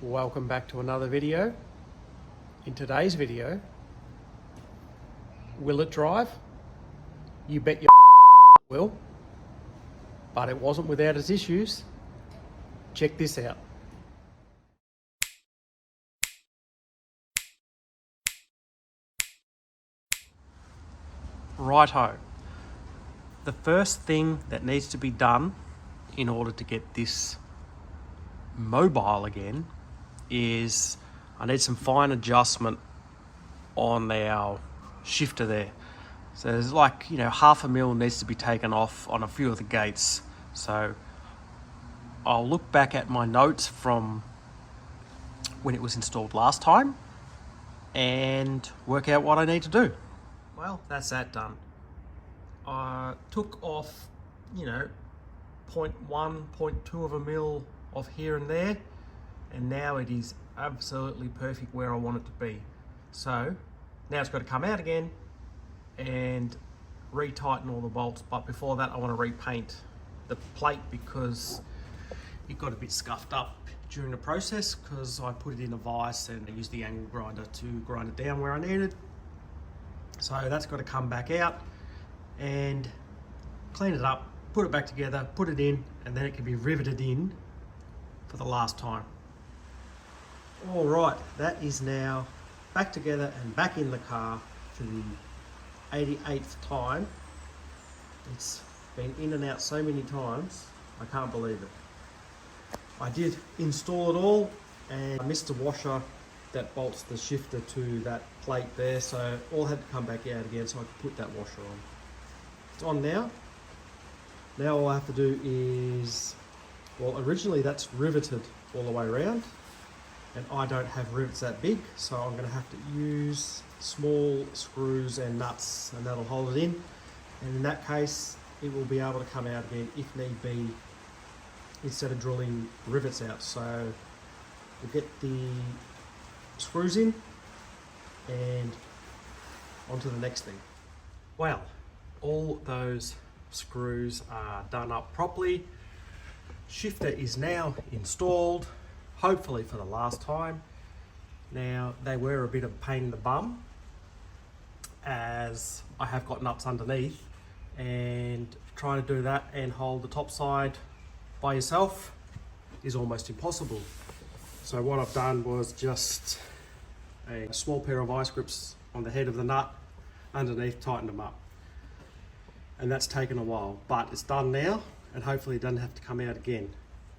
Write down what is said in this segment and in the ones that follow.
Welcome back to another video. In today's video, will it drive? You bet your it will, but it wasn't without its issues. Check this out. Righto. The first thing that needs to be done in order to get this mobile again is I need some fine adjustment on our shifter there. So there's like, half a mil needs to be taken off on a few of the gates. So I'll look back at my notes from when it was installed last time and work out what I need to do. Well, that's that done. I took off, 0.1, 0.2 of a mil off here and there, and now it is absolutely perfect where I want it to be. So now it's got to come out again and retighten all the bolts, but before that I want to repaint the plate because it got a bit scuffed up during the process because I put it in a vise and I used the angle grinder to grind it down where I needed. So that's got to come back out and clean it up, put it back together, put it in, and then it can be riveted in for the last time. All right, that is now back together and back in the car for the 88th time. It's been in and out so many times, I can't believe it. I did install it all and I missed a washer that bolts the shifter to that plate there, so all had to come back out again so I could put that washer on. It's on now. Now all I have to do is, well, originally that's riveted all the way around and I don't have rivets that big, so I'm going to have to use small screws and nuts and that'll hold it in, and in that case it will be able to come out again if need be instead of drilling rivets out. So we'll get the screws in and on to the next thing. Well, all those screws are done up properly. Shifter is now installed, hopefully for the last time. Now they were a bit of a pain in the bum as I have got nuts underneath, and trying to do that and hold the top side by yourself is almost impossible. So what I've done was just a small pair of vice grips on the head of the nut underneath, tightened them up. And that's taken a while, but it's done now and hopefully it doesn't have to come out again.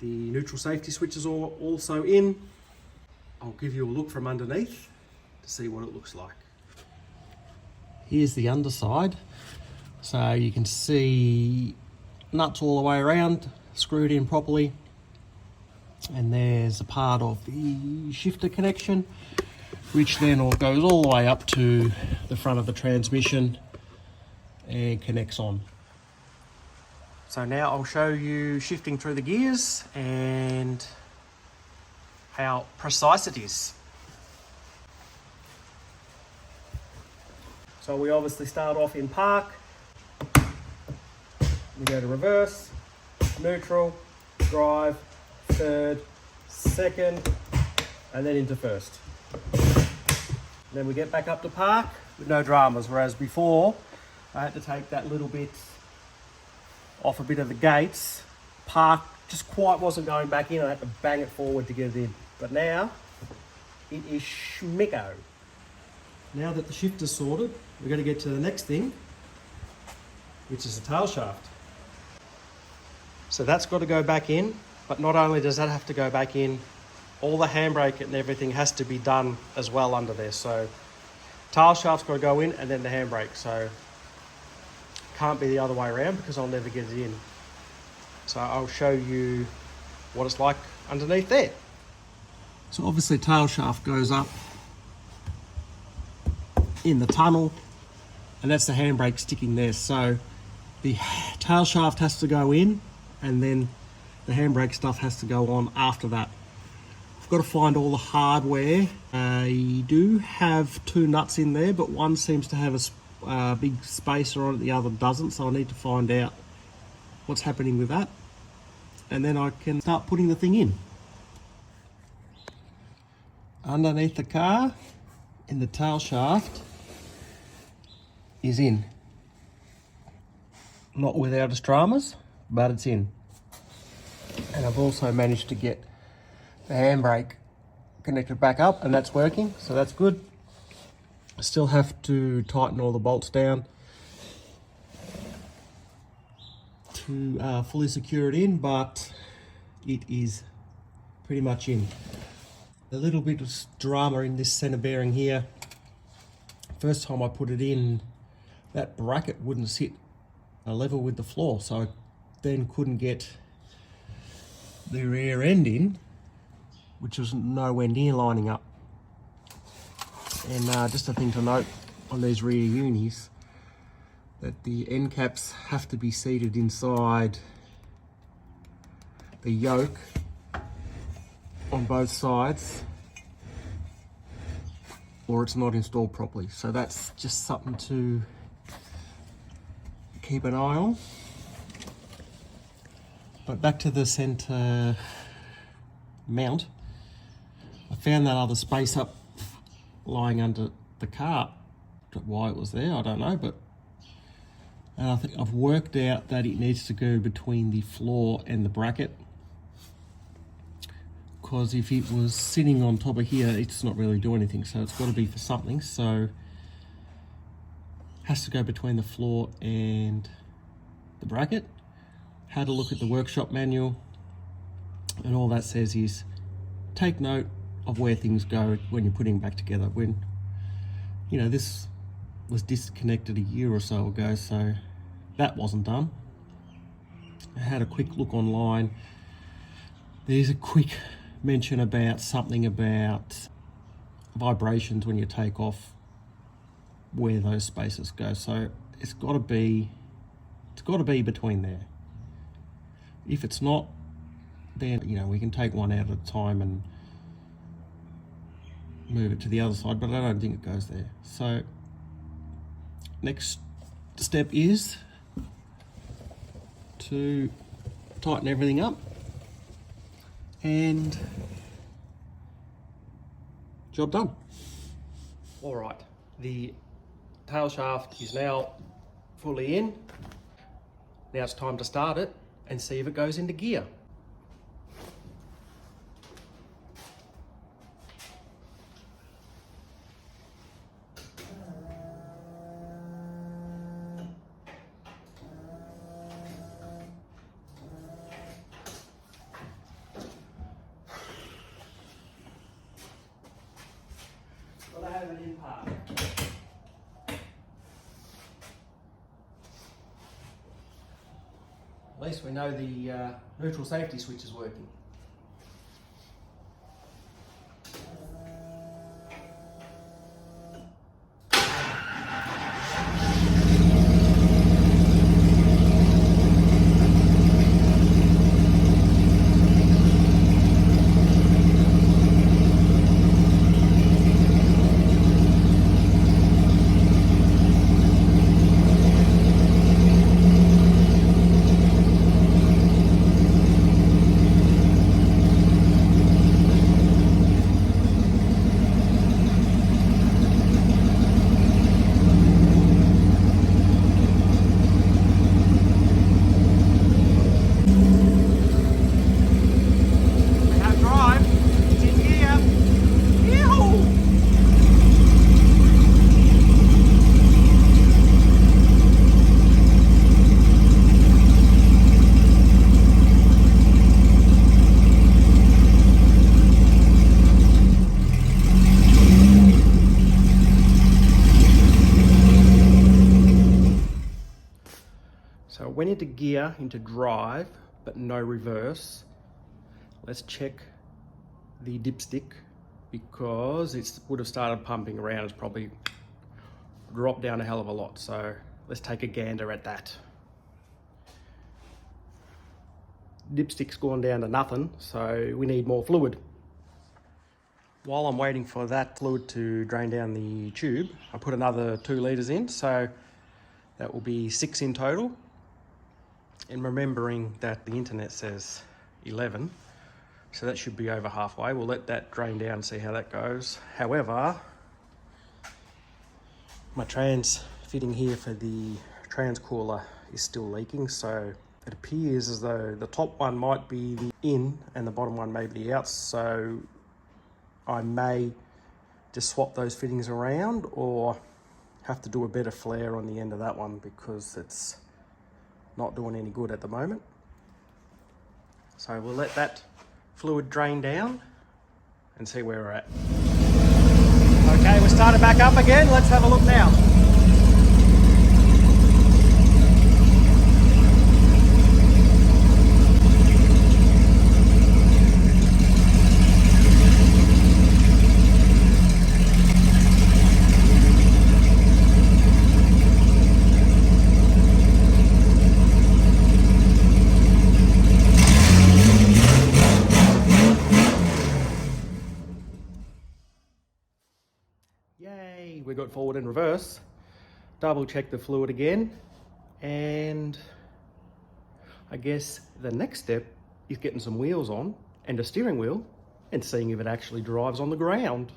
The neutral safety switch is also in. I'll give you a look from underneath to see what it looks like. Here's the underside. So you can see nuts all the way around, screwed in properly. And there's a part of the shifter connection, which then goes all the way up to the front of the transmission and connects on. So now I'll show you shifting through the gears and how precise it is. So we obviously start off in park, we go to reverse, neutral, drive, third, second, and then into first. Then we get back up to park with no dramas, whereas before I had to take that little bit off a bit of the gates. Park just quite wasn't going back in. I had to bang it forward to get it in. But now it is schmicko. Now that the shifter's sorted, we're going to get to the next thing, which is the tail shaft. So that's got to go back in, but not only does that have to go back in, all the handbrake and everything has to be done as well under there. So tail shaft's got to go in and then the handbrake. So can't be the other way around because I'll never get it in. So I'll show you what it's like underneath there. So obviously tail shaft goes up in the tunnel and that's the handbrake sticking there. So the tail shaft has to go in and then the handbrake stuff has to go on after that. I've got to find all the hardware. I do have two nuts in there, but one seems to have a big spacer on it, the other doesn't, so I need to find out what's happening with that and then I can start putting the thing in. underneath the car in the tail shaft is in. Not without its dramas, but it's in. And I've also managed to get the handbrake connected back up, and that's working, so that's good. I still have to tighten all the bolts down to fully secure it in, but it is pretty much in. A little bit of drama in this center bearing here. First time I put it in, that bracket wouldn't sit level with the floor, so I then couldn't get the rear end in, which was nowhere near lining up. And just a thing to note on these rear unis, that the end caps have to be seated inside the yoke on both sides, or it's not installed properly. So that's just something to keep an eye on. But back to the center mount, I found that other space up lying under the car. Why it was there, I don't know, and I think I've worked out that it needs to go between the floor and the bracket, because if it was sitting on top of here, it's not really doing anything, so it's got to be for something. So it has to go between the floor and the bracket. Had a look at the workshop manual, and all that says is take note of where things go when you're putting them back together. When, you know, this was disconnected a year or so ago, so that wasn't done. I had a quick look online. There's a quick mention about something about vibrations when you take off, where those spaces go. So it's got to be between there. If it's not, then, you know, we can take one out at a time and move it to the other side, but I don't think it goes there. So next step is to tighten everything up, and job done. All right, the tail shaft is now fully in. Now it's time to start it and see if it goes into gear. Well, I have an in part. At least we know the neutral safety switch is working. So it went into gear, into drive, but no reverse. Let's check the dipstick, because it would have started pumping around. It's probably dropped down a hell of a lot. So let's take a gander at that. Dipstick's gone down to nothing, so we need more fluid. While I'm waiting for that fluid to drain down the tube, I put another 2 litres in, so that will be 6 in total. And remembering that the internet says 11, So that should be over halfway. We'll let that drain down and see how that goes. However, my trans fitting here for the trans cooler is still leaking, so it appears as though the top one might be the in and the bottom one may be the out, so I may just swap those fittings around or have to do a better flare on the end of that one because it's not doing any good at the moment. So we'll let that fluid drain down and see where we're at. Okay, we're starting back up again. Let's have a look now. Yay, we got forward and reverse. Double check the fluid again, and I guess the next step is getting some wheels on and a steering wheel and seeing if it actually drives on the ground.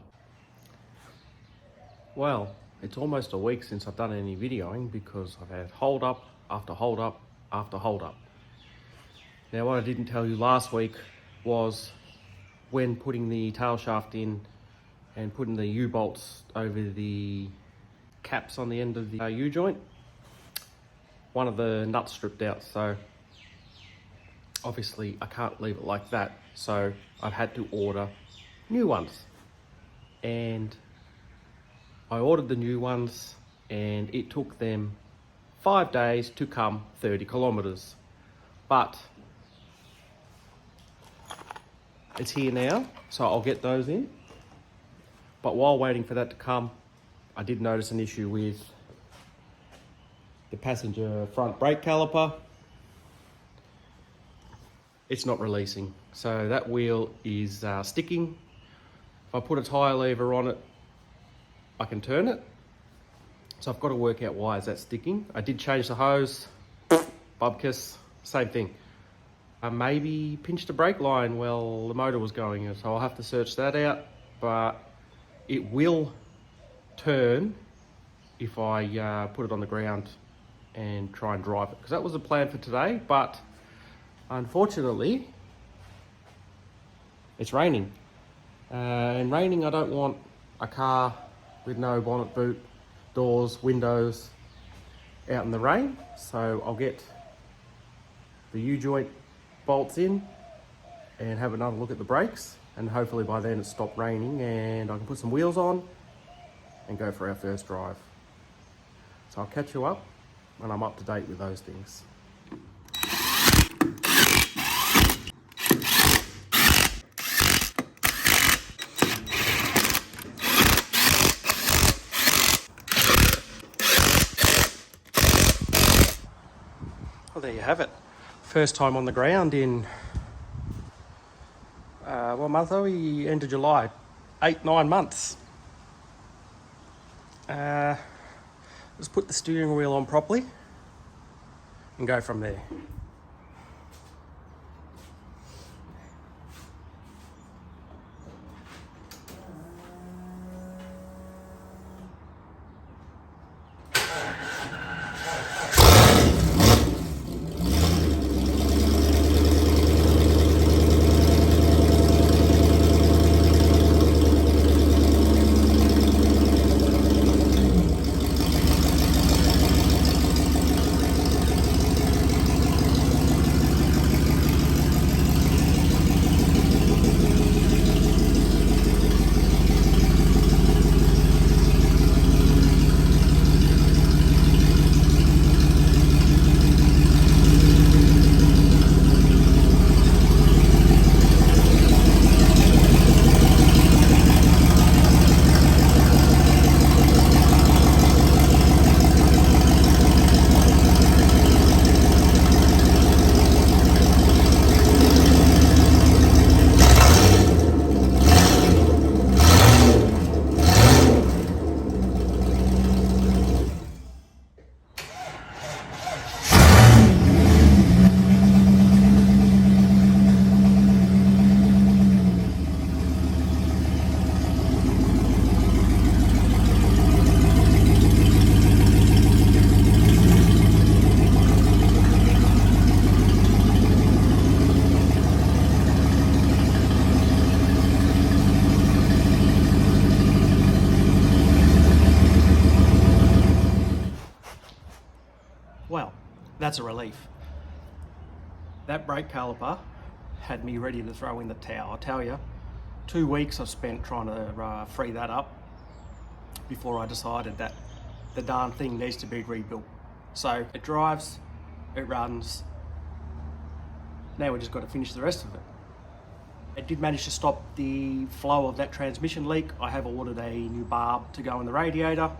Well, it's almost a week since I've done any videoing because I've had hold up after hold up after hold up. Now, what I didn't tell you last week was when putting the tail shaft in and putting the U-bolts over the caps on the end of the U-joint, one of the nuts stripped out, so obviously I can't leave it like that, so I've had to order new ones. And I ordered the new ones and it took them 5 days to come 30 kilometers. But it's here now, so I'll get those in. But while waiting for that to come, I did notice an issue with the passenger front brake caliper. It's not releasing. So that wheel is sticking. If I put a tyre lever on it, I can turn it. So I've got to work out why is that sticking. I did change the hose, bubkiss, same thing. I maybe pinched the brake line while the motor was going, so I'll have to search that out. But it will turn if I put it on the ground and try and drive it, because that was the plan for today, but unfortunately it's raining. And raining, I don't want a car with no bonnet, boot, doors, windows out in the rain, so I'll get the U-joint bolts in and have another look at the brakes, and hopefully by then it's stopped raining and I can put some wheels on and go for our first drive. So I'll catch you up when I'm up to date with those things. Well, there you have it. First time on the ground in what month are we? End of July. 8-9 months. Let's put the steering wheel on properly and go from there. that's a relief. That brake caliper had me ready to throw in the towel. I tell you, 2 weeks I've spent trying to free that up before I decided that the darn thing needs to be rebuilt. So it drives, it runs. Now we just got to finish the rest of it. It did manage to stop the flow of that transmission leak. I have ordered a new barb to go in the radiator.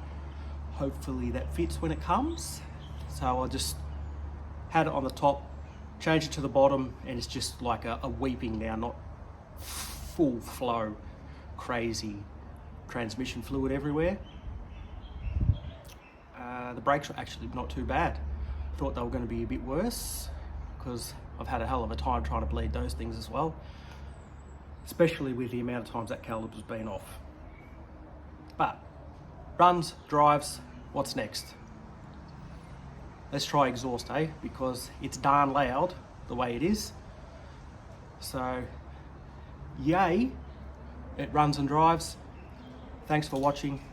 Hopefully that fits when it comes. So I just had it on the top, changed it to the bottom, and it's just like a weeping now, not full flow, crazy transmission fluid everywhere. The brakes are actually not too bad. Thought they were going to be a bit worse because I've had a hell of a time trying to bleed those things as well, especially with the amount of times that caliper's been off. But runs, drives, what's next? Let's try exhaust, eh? Because it's darn loud the way it is. So, yay, it runs and drives. Thanks for watching.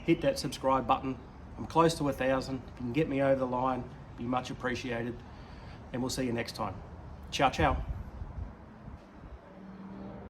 Hit that subscribe button. I'm close to 1,000. If you can get me over the line, be much appreciated. And we'll see you next time. Ciao, ciao.